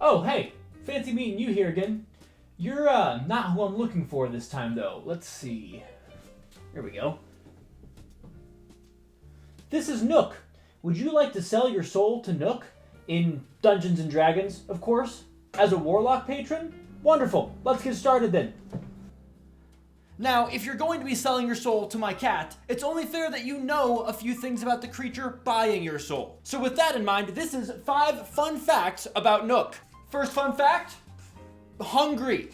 Oh, hey, fancy meeting you here again. You're not who I'm looking for this time, though. Let's see. Here we go. This is Nokk. Would you like to sell your soul to Nokk? In Dungeons and Dragons, of course. As a Warlock Patron? Wonderful. Let's get started then. Now, if you're going to be selling your soul to my cat, it's only fair that you know a few things about the creature buying your soul. So with that in mind, this is 5 fun facts about Nokk. First fun fact, hungry.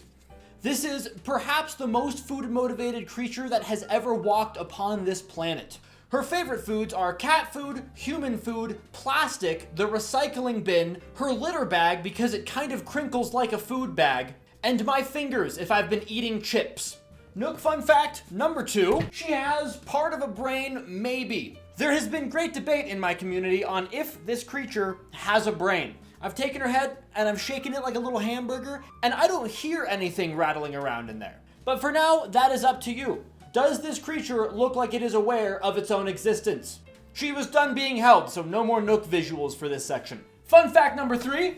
This is perhaps the most food-motivated creature that has ever walked upon this planet. Her favorite foods are cat food, human food, plastic, the recycling bin, her litter bag because it kind of crinkles like a food bag, and my fingers if I've been eating chips. Nokk Fun Fact number 2, she has part of a brain, maybe. There has been great debate in my community on if this creature has a brain. I've taken her head and I'm shaking it like a little hamburger, and I don't hear anything rattling around in there. But for now, that is up to you. Does this creature look like it is aware of its own existence? She was done being held, so no more Nokk visuals for this section. Fun fact number 3,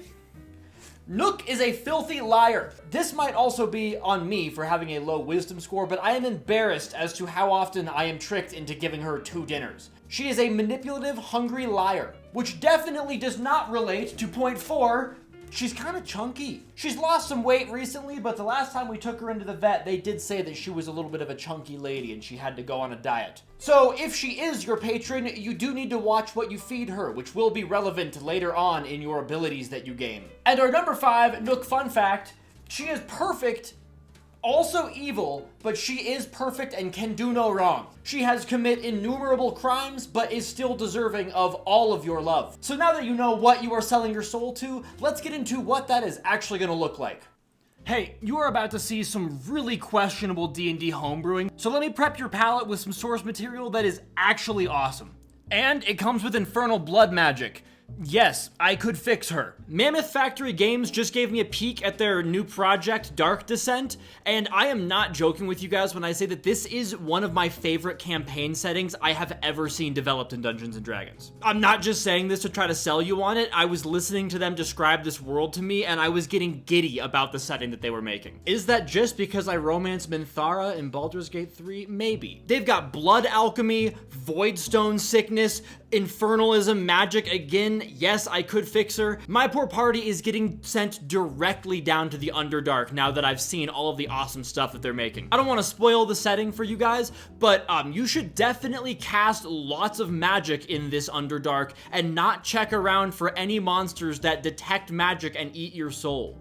Nokk is a filthy liar. This might also be on me for having a low wisdom score, but I am embarrassed as to how often I am tricked into giving her 2 dinners. She is a manipulative, hungry liar, which definitely does not relate to point 4. She's kind of chunky. She's lost some weight recently, but the last time we took her into the vet, they did say that she was a little bit of a chunky lady and she had to go on a diet. So if she is your patron, you do need to watch what you feed her, which will be relevant later on in your abilities that you gain. And our number 5 Nokk Fun Fact, she is perfect, also evil, but she is perfect and can do no wrong. She has committed innumerable crimes, but is still deserving of all of your love. So now that you know what you are selling your soul to, let's get into what that is actually gonna look like. Hey, you are about to see some really questionable D&D homebrewing, so let me prep your palate with some source material that is actually awesome. And it comes with infernal blood magic. Yes, I could fix her. Mammoth Factory Games just gave me a peek at their new project, Dark Descent, and I am not joking with you guys when I say that this is one of my favorite campaign settings I have ever seen developed in Dungeons & Dragons. I'm not just saying this to try to sell you on it, I was listening to them describe this world to me, and I was getting giddy about the setting that they were making. Is that just because I romance Minthara in Baldur's Gate 3? Maybe. They've got blood alchemy, voidstone sickness, infernalism, magic again. Yes, I could fix her. My poor party is getting sent directly down to the Underdark now that I've seen all of the awesome stuff that they're making. I don't want to spoil the setting for you guys, but you should definitely cast lots of magic in this Underdark and not check around for any monsters that detect magic and eat your soul.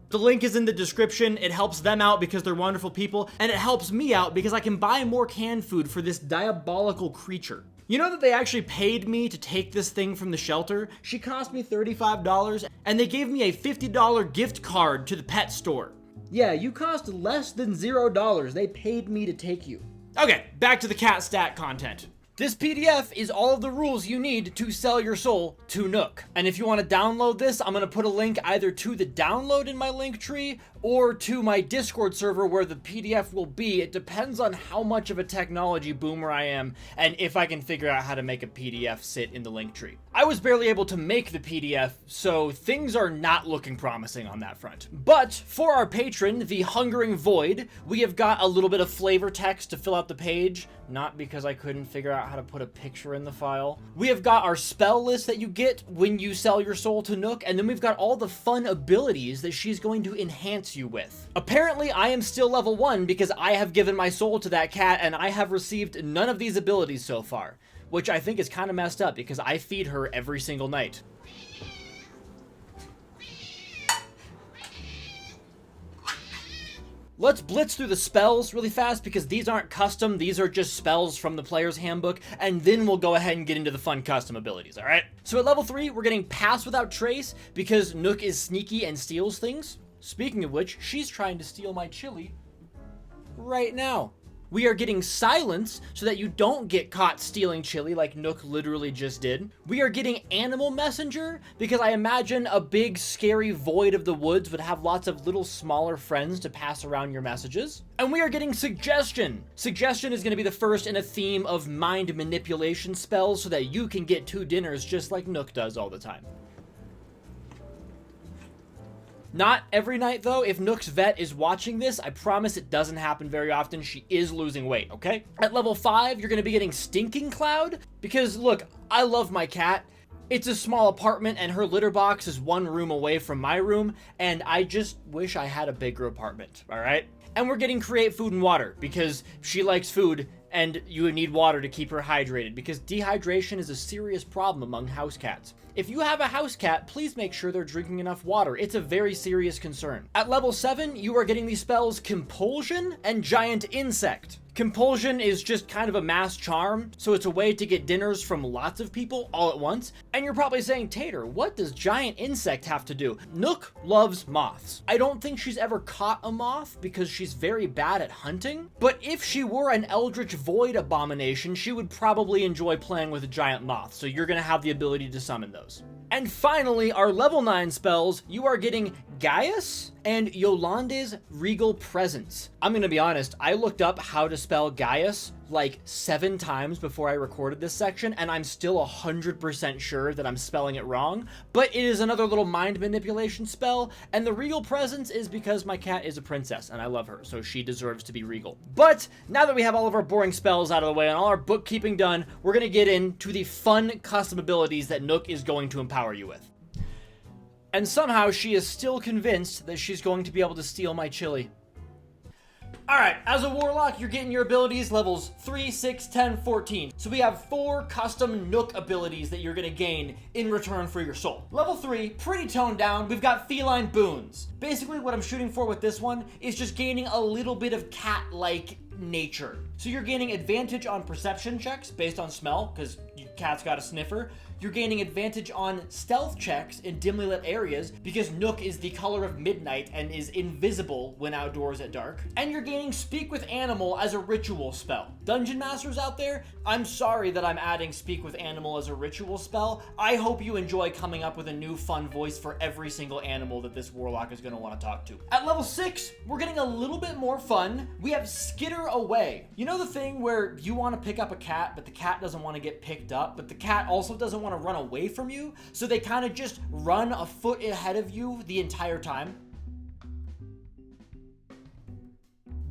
The link is in the description. It helps them out because they're wonderful people, and it helps me out because I can buy more canned food for this diabolical creature. You know that they actually paid me to take this thing from the shelter? She cost me $35, and they gave me a $50 gift card to the pet store. Yeah, you cost less than $0. They paid me to take you. Okay, back to the cat stat content. This PDF is all of the rules you need to sell your soul to Nokk. And if you want to download this, I'm going to put a link either to the download in my link tree or to my Discord server where the PDF will be. It depends on how much of a technology boomer I am and if I can figure out how to make a PDF sit in the link tree. I was barely able to make the PDF, so things are not looking promising on that front. But for our patron, the Hungering Void, we have got a little bit of flavor text to fill out the page. Not because I couldn't figure out how to put a picture in the file. We have got our spell list that you get when you sell your soul to Nokk, and then we've got all the fun abilities that she's going to enhance you with. Apparently, I am still level 1 because I have given my soul to that cat, and I have received none of these abilities so far, which I think is kind of messed up because I feed her every single night. Let's blitz through the spells really fast because these aren't custom, these are just spells from the player's handbook, and then we'll go ahead and get into the fun custom abilities, alright? So at level 3, we're getting Pass Without Trace because Nokk is sneaky and steals things. Speaking of which, she's trying to steal my chili right now. We are getting Silence so that you don't get caught stealing chili like Nokk literally just did. We are getting Animal Messenger because I imagine a big scary void of the woods would have lots of little smaller friends to pass around your messages. And we are getting Suggestion. Suggestion is going to be the first in a theme of mind manipulation spells so that you can get 2 dinners just like Nokk does all the time. Not every night, though. If Nook's vet is watching this, I promise it doesn't happen very often. She is losing weight, okay? At level 5, you're going to be getting Stinking Cloud. Because, look, I love my cat. It's a small apartment, and her litter box is one room away from my room, and I just wish I had a bigger apartment, all right? And we're getting Create Food and Water, because she likes food, and you need water to keep her hydrated, because dehydration is a serious problem among house cats. If you have a house cat, please make sure they're drinking enough water. It's a very serious concern. At level 7, you are getting the spells Compulsion and Giant Insect. Compulsion is just kind of a mass charm, so it's a way to get dinners from lots of people all at once. And you're probably saying, Tater, what does Giant Insect have to do? Nook loves moths. I don't think she's ever caught a moth because she's very bad at hunting, but if she were an Eldritch Void abomination, she would probably enjoy playing with a giant moth, so you're gonna have the ability to summon those. And finally, our level 9 spells, you are getting Gaius and Yolande's Regal Presence. I'm gonna be honest, I looked up how to spell Gaius like 7 times before I recorded this section, and I'm still 100% sure that I'm spelling it wrong, but it is another little mind manipulation spell, and the Regal Presence is because my cat is a princess, and I love her, so she deserves to be regal. But now that we have all of our boring spells out of the way and all our bookkeeping done, we're gonna get into the fun custom abilities that Nook is going to empower you with. And somehow she is still convinced that she's going to be able to steal my chili. Alright, as a Warlock, you're getting your abilities levels 3, 6, 10, 14. So we have 4 custom Nook abilities that you're going to gain in return for your soul. Level 3, pretty toned down, we've got Feline Boons. Basically what I'm shooting for with this one is just gaining a little bit of cat-like nature. So you're gaining advantage on perception checks based on smell, because your cat's got a sniffer. You're gaining advantage on stealth checks in dimly lit areas because Nook is the color of midnight and is invisible when outdoors at dark. And you're gaining Speak with Animal as a ritual spell. Dungeon Masters out there, I'm sorry that I'm adding Speak with Animal as a ritual spell. I hope you enjoy coming up with a new fun voice for every single animal that this Warlock is going to want to talk to. At level 6, we're getting a little bit more fun. We have Skitter Away. You know the thing where you want to pick up a cat, but the cat doesn't want to get picked up, but the cat also doesn't want to run away from you, so they kind of just run a foot ahead of you the entire time?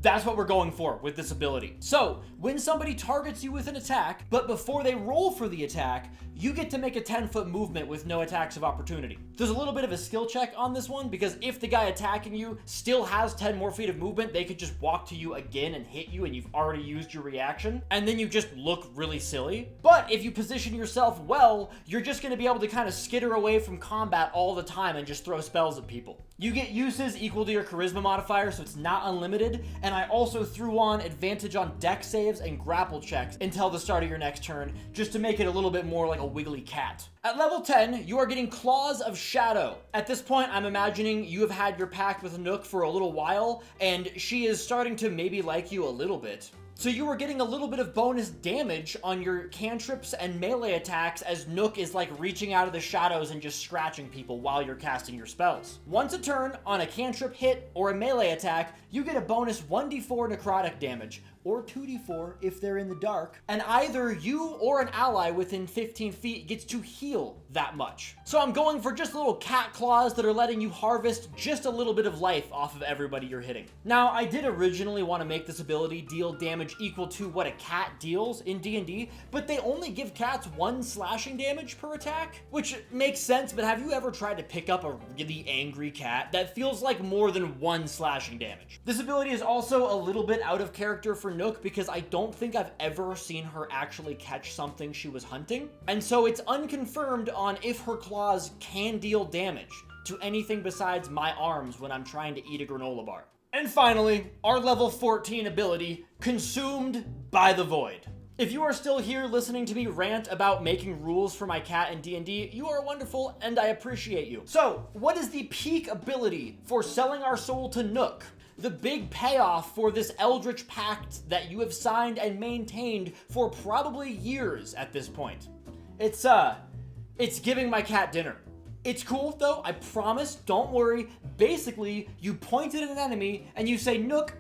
That's what we're going for with this ability. So, when somebody targets you with an attack, but before they roll for the attack, you get to make a 10-foot movement with no attacks of opportunity. There's a little bit of a skill check on this one, because if the guy attacking you still has 10 more feet of movement, they could just walk to you again and hit you, and you've already used your reaction, and then you just look really silly. But if you position yourself well, you're just going to be able to kind of skitter away from combat all the time and just throw spells at people. You get uses equal to your charisma modifier, so it's not unlimited, and I also threw on advantage on dex saves and grapple checks until the start of your next turn, just to make it a little bit more like a wiggly cat. At level 10, you are getting Claws of Shadow. At this point, I'm imagining you have had your pact with Nook for a little while, and she is starting to maybe like you a little bit. So you are getting a little bit of bonus damage on your cantrips and melee attacks as Nook is like reaching out of the shadows and just scratching people while you're casting your spells. Once a turn, on a cantrip hit or a melee attack, you get a bonus 1d4 necrotic damage, or 2d4 if they're in the dark, and either you or an ally within 15 feet gets to heal that much. So I'm going for just little cat claws that are letting you harvest just a little bit of life off of everybody you're hitting. Now, I did originally want to make this ability deal damage equal to what a cat deals in D&D, but they only give cats 1 slashing damage per attack, which makes sense, but have you ever tried to pick up a really angry cat? That feels like more than 1 slashing damage. This ability is also a little bit out of character for Nook because I don't think I've ever seen her actually catch something she was hunting, and so it's unconfirmed on if her claws can deal damage to anything besides my arms when I'm trying to eat a granola bar. And finally, our level 14 ability, Consumed by the Void. If you are still here listening to me rant about making rules for my cat in D&D, you are wonderful and I appreciate you. So, what is the peak ability for selling our soul to Nook? The big payoff for this Eldritch Pact that you have signed and maintained for probably years at this point. It's giving my cat dinner. It's cool though, I promise, don't worry. Basically, you point at an enemy and you say, Nook,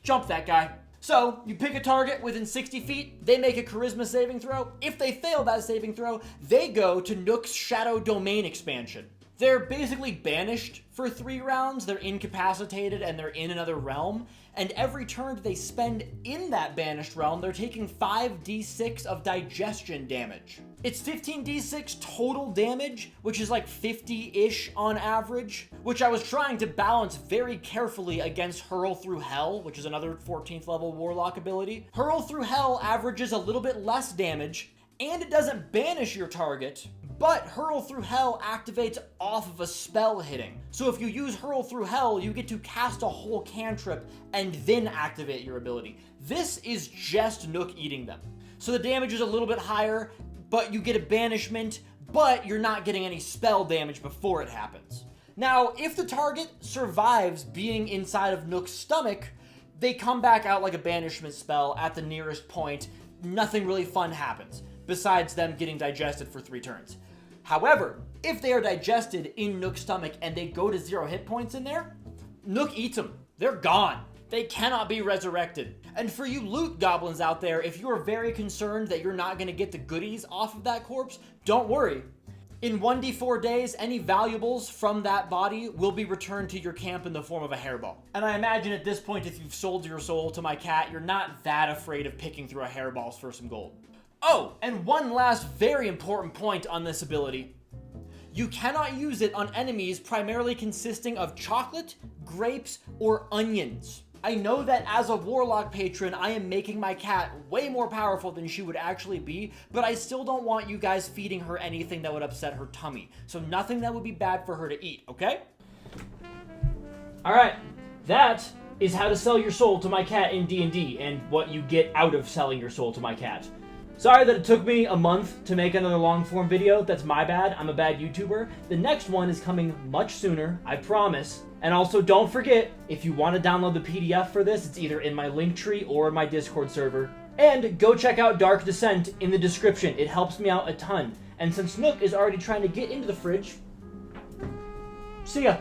jump that guy. So, you pick a target within 60 feet, they make a charisma saving throw. If they fail that saving throw, they go to Nook's Shadow Domain expansion. They're basically banished for 3 rounds, they're incapacitated, and they're in another realm, and every turn they spend in that banished realm, they're taking 5d6 of digestion damage. It's 15d6 total damage, which is like 50-ish on average, which I was trying to balance very carefully against Hurl Through Hell, which is another 14th level Warlock ability. Hurl Through Hell averages a little bit less damage, and it doesn't banish your target, but Hurl Through Hell activates off of a spell hitting. So if you use Hurl Through Hell, you get to cast a whole cantrip and then activate your ability. This is just Nook eating them. So the damage is a little bit higher, but you get a banishment, but you're not getting any spell damage before it happens. Now, if the target survives being inside of Nook's stomach, they come back out like a banishment spell at the nearest point. Nothing really fun happens, besides them getting digested for 3 turns. However, if they are digested in Nook's stomach and they go to 0 hit points in there, Nook eats them. They're gone. They cannot be resurrected. And for you loot goblins out there, if you are very concerned that you're not going to get the goodies off of that corpse, don't worry. In 1d4 days, any valuables from that body will be returned to your camp in the form of a hairball. And I imagine at this point, if you've sold your soul to my cat, you're not that afraid of picking through a hairballs for some gold. Oh, and one last very important point on this ability. You cannot use it on enemies primarily consisting of chocolate, grapes, or onions. I know that as a Warlock Patron, I am making my cat way more powerful than she would actually be, but I still don't want you guys feeding her anything that would upset her tummy. So nothing that would be bad for her to eat, okay? Alright, that is how to sell your soul to my cat in D&D, and what you get out of selling your soul to my cat. Sorry that it took me a month to make another long form video. That's my bad. I'm a bad YouTuber. The next one is coming much sooner, I promise. And also don't forget, if you want to download the PDF for this, it's either in my Linktree or in my Discord server. And go check out Dark Descent in the description. It helps me out a ton. And since Nook is already trying to get into the fridge, see ya.